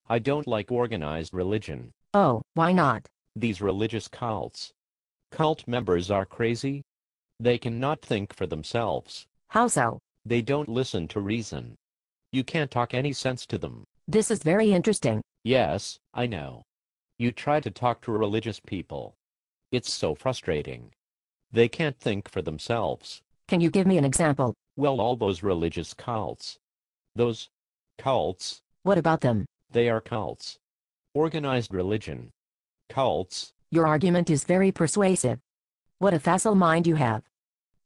I don't like organized religion. Oh, why not? These religious cults. Cult members are crazy. They cannot think for themselves. How so? They don't listen to reason. You can't talk any sense to them. This is very interesting. Yes, I know. You try to talk to religious people. It's so frustrating. They can't think for themselves. Can you give me an example? Well, all those religious cults. Those cults, What about them? they are cults. Organized religion. Cults. Your argument is very persuasive. What a facile mind you have.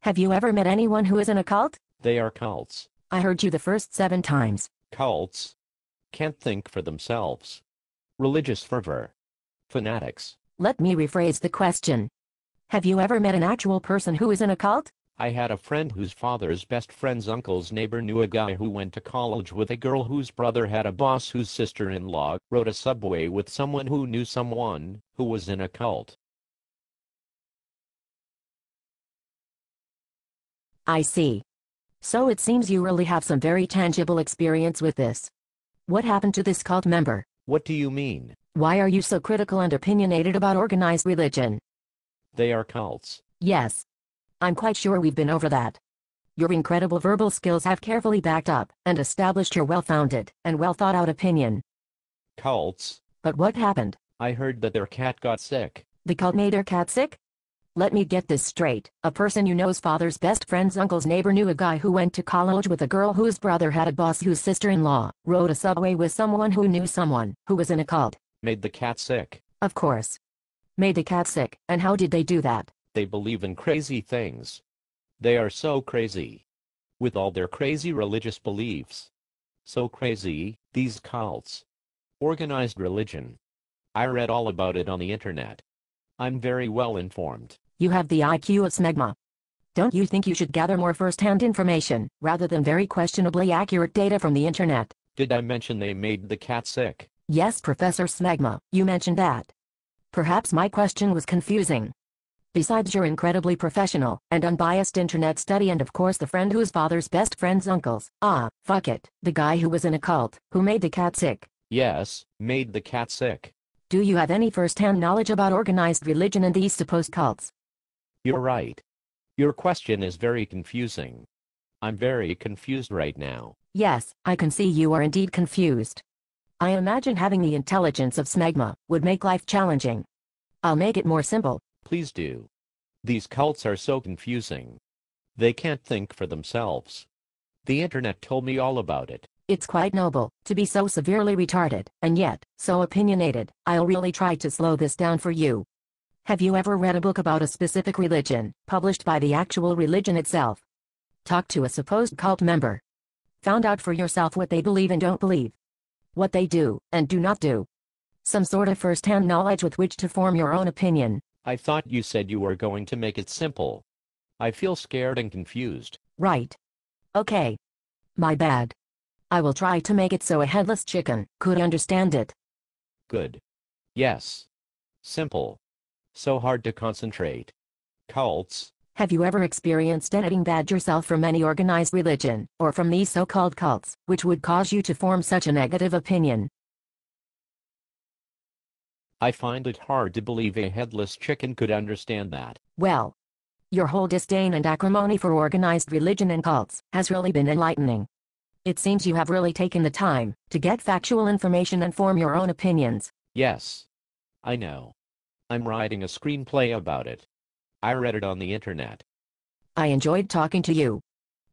Have you ever met anyone who is in a cult? They are cults. I heard you the first 7 times. Cults. Can't think for themselves. Religious fervor. Fanatics. Let me rephrase the question. Have you ever met an actual person who is in a cult? I had a friend whose father's best friend's uncle's neighbor knew a guy who went to college with a girl whose brother had a boss whose sister-in-law rode a subway with someone who knew someone who was in a cult. I see. So it seems you really have some very tangible experience with this. What happened to this cult member? What do you mean? Why are you so critical and opinionated about organized religion? They are cults. Yes. I'm quite sure we've been over that. Your incredible verbal skills have carefully backed up and established your well-founded and well-thought-out opinion. Cults? But what happened? I heard that their cat got sick. The cult made their cat sick? Let me get this straight. A person you know's father's best friend's uncle's neighbor knew a guy who went to college with a girl whose brother had a boss whose sister-in-law rode a subway with someone who knew someone who was in a cult. Made the cat sick. Of course. Made the cat sick, and how did they do that? They believe in crazy things. They are so crazy. With all their crazy religious beliefs. So crazy, these cults. Organized religion. I read all about it on the internet. I'm very well informed. You have the IQ of smegma. Don't you think you should gather more first-hand information, rather than very questionably accurate data from the internet? Did I mention they made the cat sick? Yes, Professor Smegma, you mentioned that. Perhaps my question was confusing. Besides your incredibly professional and unbiased internet study and of course the friend whose father's best friend's uncles, fuck it, the guy who was in a cult, who made the cat sick. Yes, made the cat sick. Do you have any first-hand knowledge about organized religion and these supposed cults? You're right. Your question is very confusing. I'm very confused right now. Yes, I can see you are indeed confused. I imagine having the intelligence of Smegma would make life challenging. I'll make it more simple. Please do. These cults are so confusing. They can't think for themselves. The internet told me all about it. It's quite noble to be so severely retarded, and yet, so opinionated. I'll really try to slow this down for you. Have you ever read a book about a specific religion, published by the actual religion itself? Talked to a supposed cult member. Found out for yourself what they believe and don't believe. What they do, and do not do. Some sort of first-hand knowledge with which to form your own opinion. I thought you said you were going to make it simple. I feel scared and confused. Right. Okay. My bad. I will try to make it so a headless chicken could understand it. Good. Yes. Simple. So hard to concentrate. Cults. Have you ever experienced anything bad yourself from any organized religion, or from these so-called cults, which would cause you to form such a negative opinion? I find it hard to believe a headless chicken could understand that. Well, your whole disdain and acrimony for organized religion and cults has really been enlightening. It seems you have really taken the time to get factual information and form your own opinions. Yes. I know. I'm writing a screenplay about it. I read it on the internet. I enjoyed talking to you.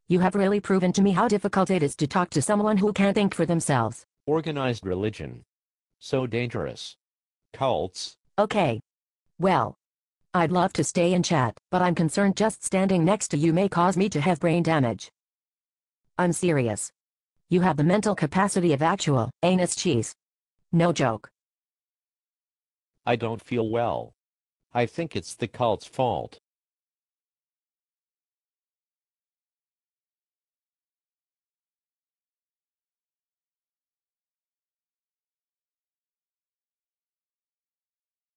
You have really proven to me how difficult it is to talk to someone who can't think for themselves. Organized religion. So dangerous. Cults. Okay. Well, I'd love to stay and chat, but I'm concerned just standing next to you may cause me to have brain damage. I'm serious. You have the mental capacity of actual anus cheese. No joke. I don't feel well. I think it's the cult's fault.